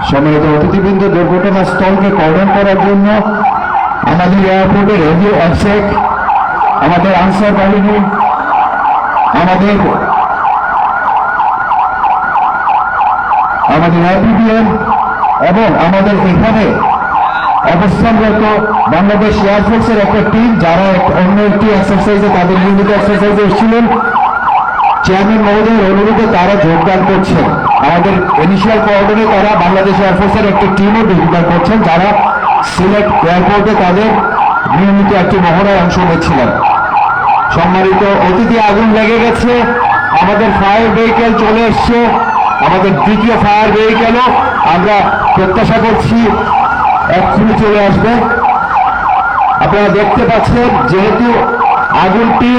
সম্মানিত অতিথিবৃন্দ, দুর্ঘটনাস্থলকে কর্ডন করার জন্য আমাদের এয়ারপোর্টের রেভিউ অফসেক, আমাদের আনসার বাহিনী, আমাদের আইপিবিএম এবং আমাদের এখানে অবস্থানরত বাংলাদেশ এয়ারফোর্সের একটা টিম, যারা অন্য একটি এক্সারসাইজে তাদের নিয়মিত এক্সারসাইজে এসেছিলেন, চেয়ারম্যান মহোদয়ের অনুরোধে তারা যোগদান করছেন। আমাদের ইনিশিয়াল কোঅর্ডিনেটর তারা বাংলাদেশ এয়ারফোর্সের একটি টিমও যোগদান করছেন, যারা সিলেট এয়ারপোর্টে তাদের নিয়মিত একটি মহড়ায় অংশ নিচ্ছিলেন। সম্মানিত অতিথি, আগুন লেগে গেছে, আমাদের ফায়ার ভেহিকেল চলে এসছে, আমাদের দ্বিতীয় ফায়ার ভেহিকেলও আমরা প্রত্যাশা করছি এক্ষুনি চলে আসবে। আপনারা দেখতে পাচ্ছেন, যেহেতু আগুনটি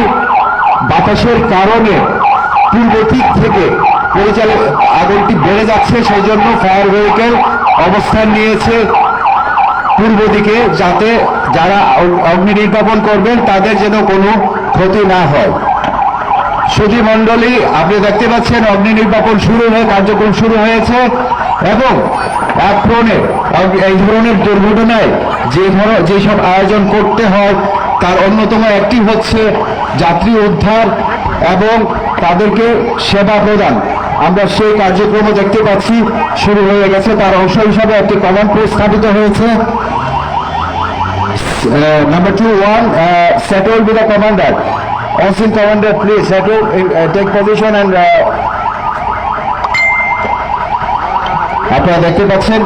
বাতাসের কারণে পূর্ব দিক থেকে আগুনটি বেড়ে যাচ্ছে, সেই জন্য ফায়ার ভেহিকেল অবস্থান নিয়েছে পূর্ব দিকে, যাতে যারা অগ্নি নির্বাপন করবেন তাদের যেন কোনো ক্ষতি না হয়। সুধী মণ্ডলী, আপনি দেখতে পাচ্ছেন অগ্নি নির্বাপন কার্যক্রম শুরু হয়েছে এবং এই ধরনের দুর্ঘটনায় যেসব আয়োজন করতে হয় তার অন্যতম একটি হচ্ছে যাত্রী উদ্ধার এবং তাদেরকে সেবা প্রদান। আমরা সেই কার্যক্রমও দেখতে পাচ্ছি শুরু হয়ে গেছে। তার অংশ হিসাবে একটি কমান্ড পোস্ট স্থাপিত হয়েছে। Number 2-1, settle with the commander. All-in commander, please settle, take position and আপনারা দেখতে পাচ্ছেন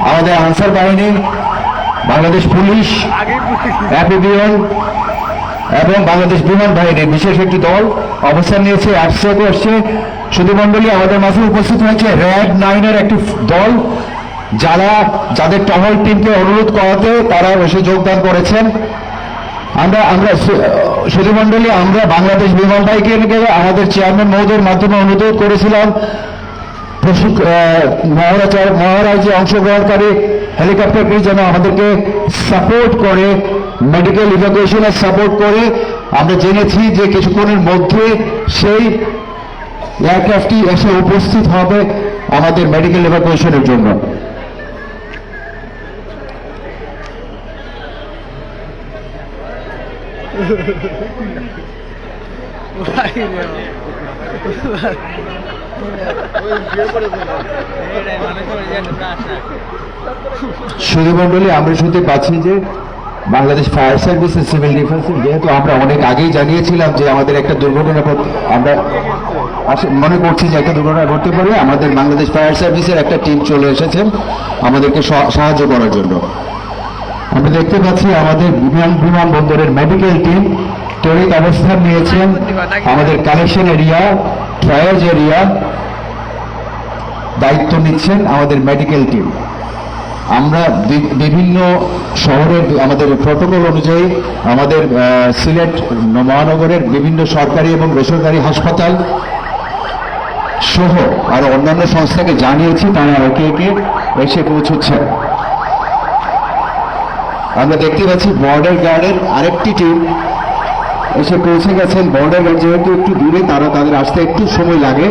আমাদের আনসার বাহিনী, বাংলাদেশ পুলিশ, আইপিবিএম এবং বাংলাদেশ বিমান বাহিনীর বিশেষ একটি দল অবস্থান নিয়েছে, অ্যাপসেকও আসছে। সুধী মণ্ডলী, আমাদের মাঝে উপস্থিত হয়েছে র্যাব 9-এর একটি দল, যাদের টহল টিমকে অনুরোধ করাতে তারা এসে যোগদান করেছেন। আমরা সুধী মণ্ডলী, আমরা বাংলাদেশ বিমান বাহিনীকে আমাদের চেয়ারম্যান মহোদয়ের মাধ্যমে অনুরোধ করেছিলাম মহারাজ যে অংশগ্রহণকারী হেলিকপ্টারটি যেন আমাদেরকে সাপোর্ট করে, মেডিকেল ইভাকুয়েশনের সাপোর্ট করে। আমরা জেনেছি যে কিছুক্ষণের মধ্যে সেই এয়ারক্রাফটটি এসে উপস্থিত হবে আমাদের মেডিকেল ইভাকুয়েশনের জন্য। সুধী মণ্ডলী, আমরা শুনতে পাচ্ছি যে বাংলাদেশ ফায়ার সার্ভিসের সিভিল ডিফেন্সের, যেহেতু আমরা অনেক আগেই জানিয়েছিলাম যে আমাদের একটা দুর্ঘটনা আমরা মনে করছি যে একটা দুর্ঘটনা ঘটতে পারে, আমাদের বাংলাদেশ ফায়ার সার্ভিসের একটা টিম চলে এসেছেন আমাদেরকে সাহায্য করার জন্য। আমরা দেখতে পাচ্ছি আমাদের বিমানবন্দরের মেডিকেল টিম তড়িৎ অবস্থান নিয়েছেন আমাদের কালেকশন এরিয়া, ট্রায়াজ এরিয়া দায়িত্ব নিচ্ছেন আমাদের মেডিকেল টিম। আমরা বিভিন্ন শহরের আমাদের প্রটোকল অনুযায়ী আমাদের সিলেট মহানগরের বিভিন্ন সরকারি এবং বেসরকারি হাসপাতাল সহ আরো অন্যান্য সংস্থাকে জানিয়েছি, তারা একে একে এসে পৌঁছচ্ছেন। আমরা দেখতে পাচ্ছি বর্ডার গার্ডের আরেকটি টিম এসে পৌঁছে গেছেন। বর্ডার গার্ড যেহেতু একটু দূরে, তাদের আসতে একটু সময় লাগে,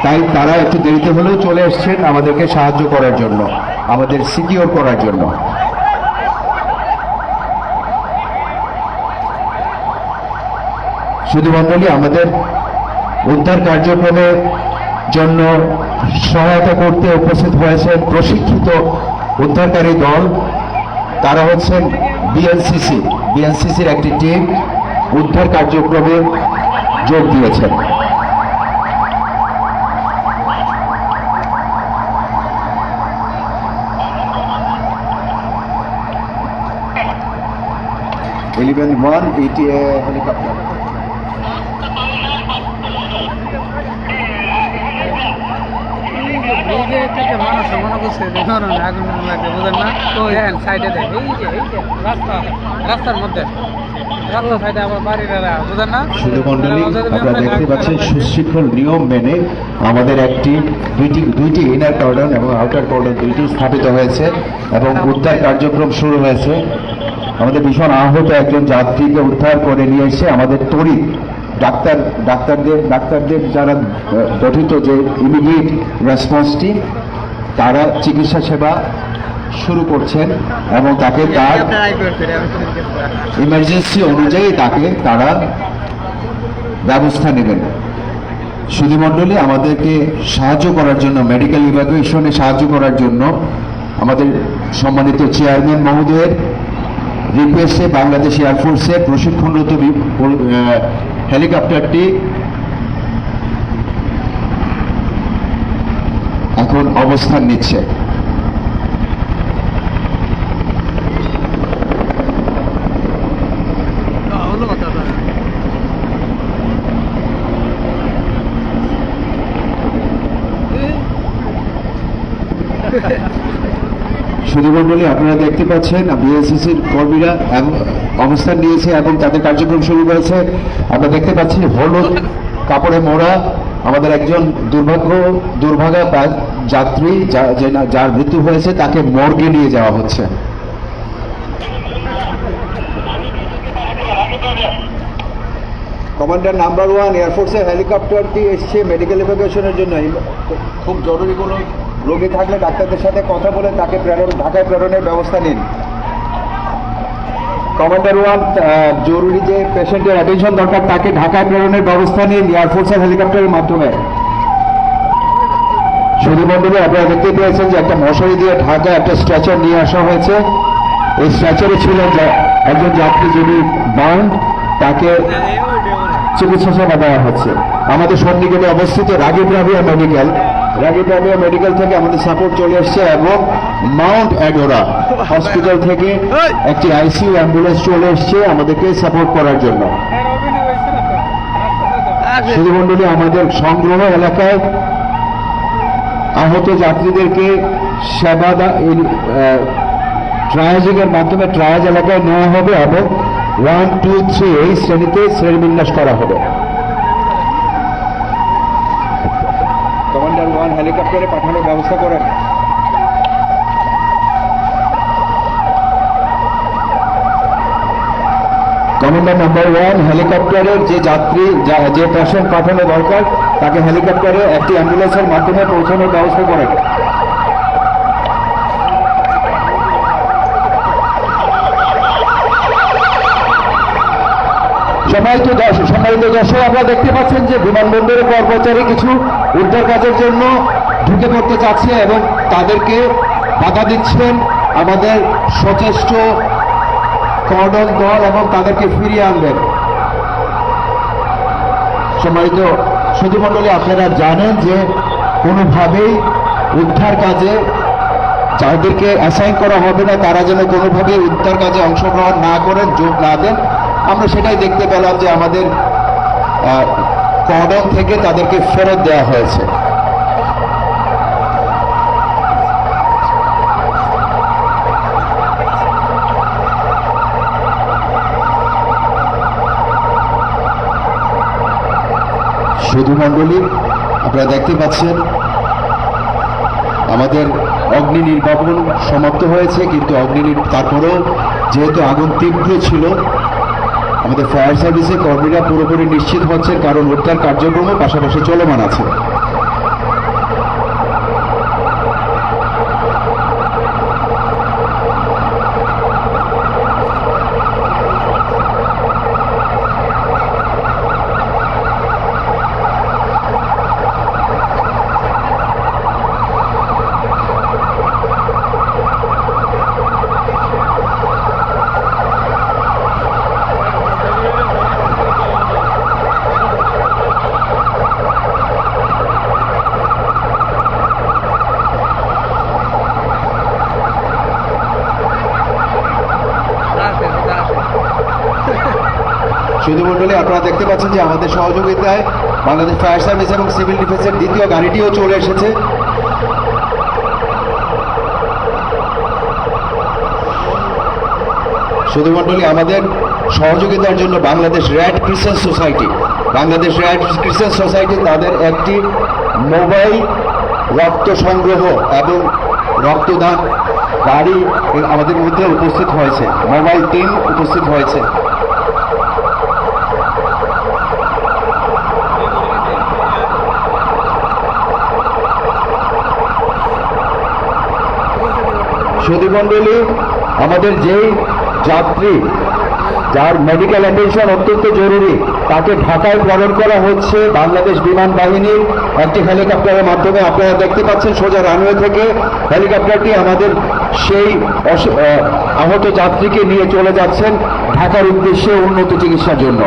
তাই তারা একটু দেরিতে হলেও চলে এসছেন আমাদেরকে সাহায্য করার জন্য, আমাদের সিকিউর করার জন্য। সুধী মণ্ডলী, আমাদের উদ্ধার কার্যক্রমের জন্য সহায়তা করতে উপস্থিত হয়েছেন প্রশিক্ষিত উদ্ধারকারী দল। তারা হচ্ছেন বিএনসিসির একটি টিম উদ্ধার কার্যক্রমে যোগ দিয়েছেন। Eleven 1 ETA helicopter. সুধী মণ্ডলী, আমরা দেখতে পাচ্ছি সুশৃঙ্খল নিয়ম মেনে আমাদের দুইটি ইনার কর্ডন এবং আউটার কর্ডন দুইটি স্থাপিত হয়েছে এবং উদ্ধার কার্যক্রম শুরু হয়েছে। আমাদের ভীষণ আহত একজন যাত্রীকে উদ্ধার করে নিয়ে এসে আমাদের তড়িৎ ডাক্তারদের যারা গঠিত যে ইমিডিয়েট রেসপন্স টিম, তারা চিকিৎসা সেবা শুরু করছেন এবং তাকে তার ইমার্জেন্সি অনুযায়ী তারা ব্যবস্থা নেবেন। সুধীমণ্ডলী, আমাদেরকে সাহায্য করার জন্য, মেডিকেল ইভাকুয়েশনে সাহায্য করার জন্য আমাদের সম্মানিত চেয়ারম্যান মহোদয়ের রিকোয়েস্টে বাংলাদেশ এয়ারফোর্সের প্রশিক্ষণরত হেলিকপ্টারটি এখন অবস্থান নিচ্ছে। সুধীমণ্ডলী, আপনারা দেখতে পাচ্ছেন বিএসসিসির কর্মীরা অবস্থান নিয়েছে এবং তাদের কার্যক্রম শুরু করেছে। আমরা দেখতে পাচ্ছি হলুদ কাপড়ে মোড়া আমাদের একজন দুর্ভাগা যাত্রী যার মৃত্যু হয়েছে, তাকে মর্গে নিয়ে যাওয়া হচ্ছে। কমান্ডার নাম্বার 1 এয়ারফোর্সের হেলিকপ্টারটি এসছে মেডিকেল ইভাকুয়েশনের জন্য। খুব জরুরি কোনো রোগী থাকলে ডাক্তারদের সাথে কথা বলে তাকে ঢাকায় প্রেরণের ব্যবস্থা নিন। কমান্ডার 1, জরুরি যে পেশেন্টের অ্যাটেনশন দরকার তাকে ঢাকায় প্রেরণের ব্যবস্থা নিন এয়ারফোর্সের হেলিকপ্টারের মাধ্যমে। সুধীমণ্ডলী, আপনারা দেখতে পেয়েছেন যে একটা মশারি দিয়ে ঢাকা একটা স্ট্রেচার নিয়ে আসা হয়েছে। এই স্ট্রেচারে ছিলেন একজন যাত্রী যিনি বার্ন, তাকে চিকিৎসা সেবা দেওয়া হচ্ছে। আমাদের সন্নিকটে অবস্থিত রাগিব রাবিয়া মেডিকেল থেকে আমাদের সাপোর্ট চলে এসছে এবং মাউন্ট অ্যাডোরা হসপিটাল থেকে একটি আইসিইউ অ্যাম্বুলেন্স চলে এসছে আমাদেরকে সাপোর্ট করার জন্য। সুধীমণ্ডলী, আমাদের সংগ্রহ এলাকায় আহত যাত্রীদেরকে সেবা ট্রায়াজিংয়ের মাধ্যমে ট্রায়াজ এলাকায় নেওয়া হবে এবং 1, 2, 3 এই শ্রেণীতে শ্রেণীবিন্যাস করা হবে। কমান্ডার 1 হেলিকপ্টারে পাঠানোর ব্যবস্থা করেন। কমান্ডার নাম্বার 1 হেলিকপ্টারের যে যাত্রী যে পেশেন্ট পাঠানো দরকার তাকে হেলিকপ্টারে একটি অ্যাম্বুলেন্সের মাধ্যমে পৌঁছানোর ব্যবস্থা করেন। সম্মানিত দর্শক, আপনারা দেখতে পাচ্ছেন যে বিমানবন্দরের কর্মচারী কিছু উদ্ধার কাজের জন্য ঢুকে পড়তে চাচ্ছে এবং তাদেরকে বাধা দিচ্ছেন আমাদের সচেষ্ট কর্ডন দল এবং তাদেরকে ফিরিয়ে আনবেন। সম্মানিত সুধীমণ্ডলী, আপনারা জানেন যে কোনোভাবেই উদ্ধার কাজে যাদেরকে অ্যাসাইন করা হবে না তারা যেন কোনোভাবেই উদ্ধার কাজে অংশগ্রহণ না করেন, যোগ না দেন। আমরা সেটাই দেখতে পেলাম যে আমাদের কর্ডন থেকে তাদেরকে ফেরত দেওয়া হয়েছে। সুধীমণ্ডলী, আপনারা দেখতে পাচ্ছেন আমাদের অগ্নি নির্বাপন সমাপ্ত হয়েছে, কিন্তু তারপরেও যেহেতু আগুন তীব্র ছিল আমাদের ফায়ার সার্ভিসের কর্মীরা পুরোপুরি নিশ্চিত হচ্ছেন, কারণ উদ্ধার কার্যক্রমও পাশাপাশি চলমান আছে। সুধীমণ্ডলী, আপনারা দেখতে পাচ্ছেন যে আমাদের সহযোগিতায় বাংলাদেশ ফায়ার সার্ভিস এবং সিভিল ডিফেন্সের দ্বিতীয় গাড়িটিও চলে এসেছে। সুধীমণ্ডলী, আমাদের সহযোগিতার জন্য বাংলাদেশ রেড ক্রিসেন্ট সোসাইটি তাদের একটি মোবাইল রক্ত সংগ্রহ এবং রক্তদান গাড়ি আমাদের মধ্যে উপস্থিত হয়েছে, মোবাইল টিম উপস্থিত হয়েছে। সুধীমণ্ডলী, আমাদের যেই যাত্রী যার মেডিকেল অ্যাটেনশন অত্যন্ত জরুরি তাকে ঢাকায় প্রেরণ করা হচ্ছে বাংলাদেশ বিমান বাহিনীর একটি হেলিকপ্টারের মাধ্যমে। আপনারা দেখতে পাচ্ছেন সোজা রানওয়ে থেকে হেলিকপ্টারটি আমাদের সেই আহত যাত্রীকে নিয়ে চলে যাচ্ছেন ঢাকার উদ্দেশ্যে উন্নত চিকিৎসার জন্য।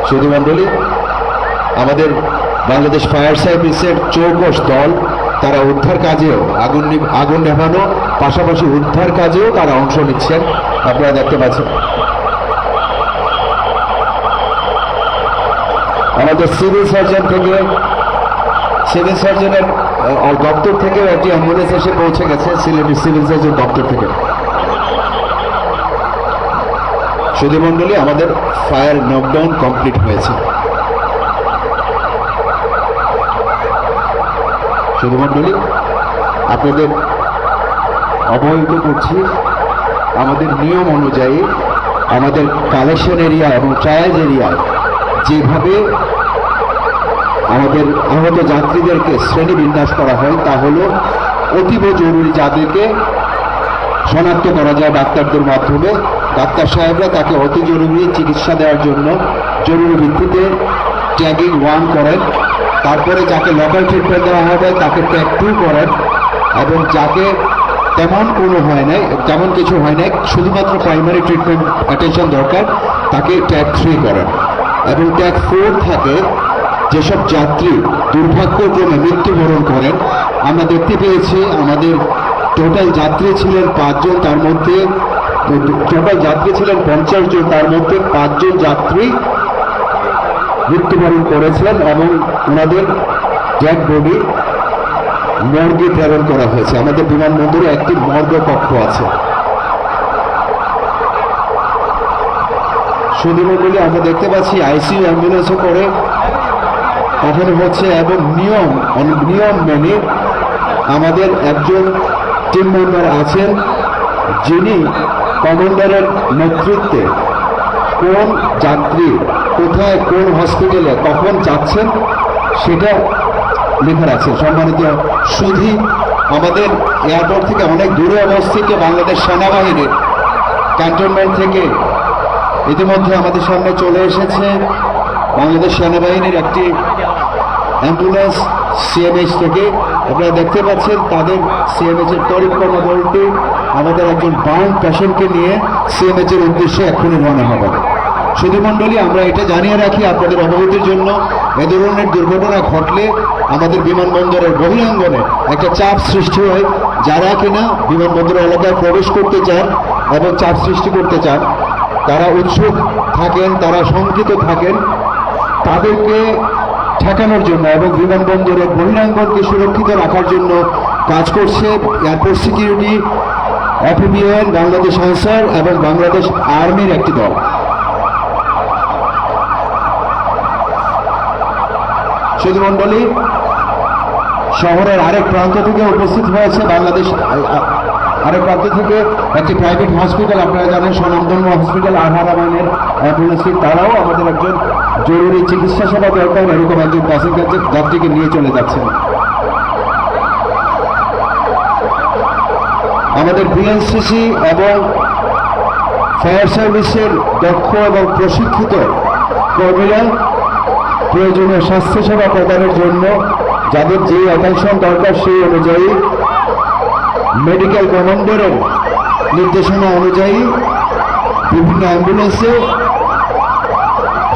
সুধীমণ্ডলী, আমাদের বাংলাদেশ ফায়ার সার্ভিসের চৌকস দল তারা উদ্ধার কাজেও আগুন নেভানো পাশাপাশি উদ্ধার কাজেও তারা অংশ নিচ্ছেন, আপনারা দেখতে পাচ্ছেন। আমাদের সিভিল সার্জনের দপ্তর থেকেও একটি অ্যাম্বুলেন্স এসে পৌঁছে গেছে, সিলেটের সিভিল সার্জন দপ্তর থেকে। সুধীমণ্ডলী, আমাদের ফায়ার নকডাউন কমপ্লিট হয়েছে। সুধীমণ্ডলী, আপনাদের অবহিত করছি আমাদের নিয়ম অনুযায়ী আমাদের কালেকশন এরিয়া এবং ট্রায়াল এরিয়ায় যেভাবে আমাদের আহত যাত্রীদেরকে শ্রেণী বিন্যাস করা হয় তা হলো অতীব জরুরি যাদেরকে শনাক্ত করা যায় ডাক্তারদের মাধ্যমে, ডাক্তার সাহেবরা তাকে অতি জরুরি চিকিৎসা দেওয়ার জন্য জরুরি ভিত্তিতে ট্যাগিং 1 করেন, তারপরে যাকে লোকাল ট্রিটমেন্ট দেওয়া হবে তাকে ট্যাগ 2 করেন, এবং যাকে তেমন কিছু হয় নাই শুধুমাত্র প্রাইমারি ট্রিটমেন্ট অ্যাটেনশন দরকার তাকে ট্যাগ 3 করেন, এবং ট্যাগ 4 থাকে যেসব যাত্রী দুর্ভাগ্যক্রমে মৃত্যুবরণ করেন। আমরা দেখতে পেয়েছি আমাদের টোটাল যাত্রী ছিলেন 5 জন, তার মধ্যে টোটাল যাত্রী ছিলেন 50 জন, তার মধ্যে 5 জন যাত্রী মৃত্যুবরণ করেছেন এবং ওনাদের ডেড বডি মর্গে প্রেরণ করা হয়েছে। আমাদের বিমানবন্দরে একটি মর্গ কক্ষ আছে। সুধীমণ্ডলী, আমরা দেখতে পাচ্ছি আইসিইউ অ্যাম্বুলেন্সও করে পাঠানো হচ্ছে, এবং নিয়ম মেনে আমাদের একজন টিম মেম্বার আছেন যিনি কমান্ডারের নেতৃত্বে কোন যাত্রী কোথায় কোন হসপিটালে কখন যাচ্ছেন সেটা লেখা রাখছেন। সম্মানিত সুধী, আমাদের এয়ারপোর্ট থেকে অনেক দূরে অবস্থিত বাংলাদেশ সেনাবাহিনীর ক্যান্টনমেন্ট থেকে ইতিমধ্যে আমাদের সামনে চলে এসেছে বাংলাদেশ সেনাবাহিনীর একটি অ্যাম্বুলেন্স সিএমএইচ থেকে। আপনারা দেখতে পাচ্ছেন তাদের সিএমএইচ এর তড়িৎ কর্মদলটি আমাদের একজন বাউন্ড পেশেন্টকে নিয়ে সিএমএইচ এর উদ্দেশ্যে এক্ষুনি রওনা হবে। সুধীমণ্ডলী, আমরা এটা জানিয়ে রাখি আপনাদের অবগতির জন্য, এ ধরনের দুর্ঘটনা ঘটলে আমাদের বিমানবন্দরের বহিরাঙ্গনে একটা চাপ সৃষ্টি হয়। যারা কিনা বিমানবন্দর এলাকায় প্রবেশ করতে চান এবং চাপ সৃষ্টি করতে চান, তারা উৎসুক থাকেন, তারা শঙ্কিত থাকেন, তাদেরকে ঠেকানোর জন্য এবং বিমানবন্দরের বহিরাঙ্গনকে সুরক্ষিত রাখার জন্য কাজ করছে airport security, APBN, Bangladesh Ansar এবং বাংলাদেশ আর্মির একটি দল। সুধীমণ্ডলী, শহরের আরেক প্রান্ত থেকে উপস্থিত হয়েছে বাংলাদেশ আরেক প্রান্ত থেকে একটি প্রাইভেট হসপিটাল, আপনারা জানেন স্বনামধন্য হসপিটাল আলহারামাইনের অ্যাম্বুলেন্সটি, তারাও আমাদের একজন জরুরি চিকিৎসা সেবা দরকার এরকম একজন প্যাসেঞ্জার যাত্রীকে নিয়ে চলে যাচ্ছেন। আমাদের বিএনসিসি এবং ফায়ার সার্ভিসের দক্ষ এবং প্রশিক্ষিত কর্মীরা প্রয়োজনীয় স্বাস্থ্যসেবা প্রদানের জন্য যাদের যে অ্যাটেনশন দরকার সেই অনুযায়ী মেডিকেল কমান্ডারের নির্দেশনা অনুযায়ী বিভিন্ন অ্যাম্বুলেন্সে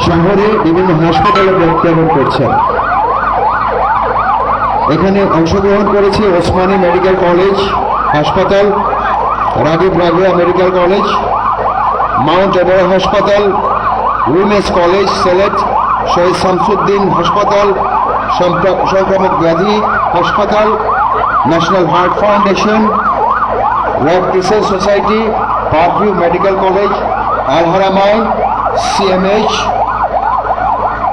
শহরে বিভিন্ন হাসপাতালে প্রেরণ করছেন। এখানে অংশগ্রহণ করেছে ওসমানী মেডিকেল কলেজ হাসপাতাল, Ragib Rabeya medical college, mount Adora হাসপাতাল, উইমেন্স কলেজ সিলেট, শহীদ শামসুদ্দিন হাসপাতাল, সংক্রামক ব্যাধি হাসপাতাল, national heart foundation, red crescent society, park view medical college, Al Haramain, CMH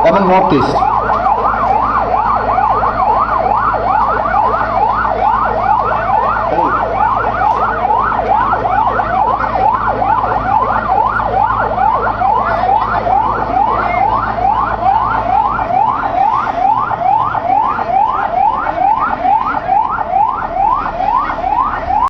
এবং নর্থ ইস্ট।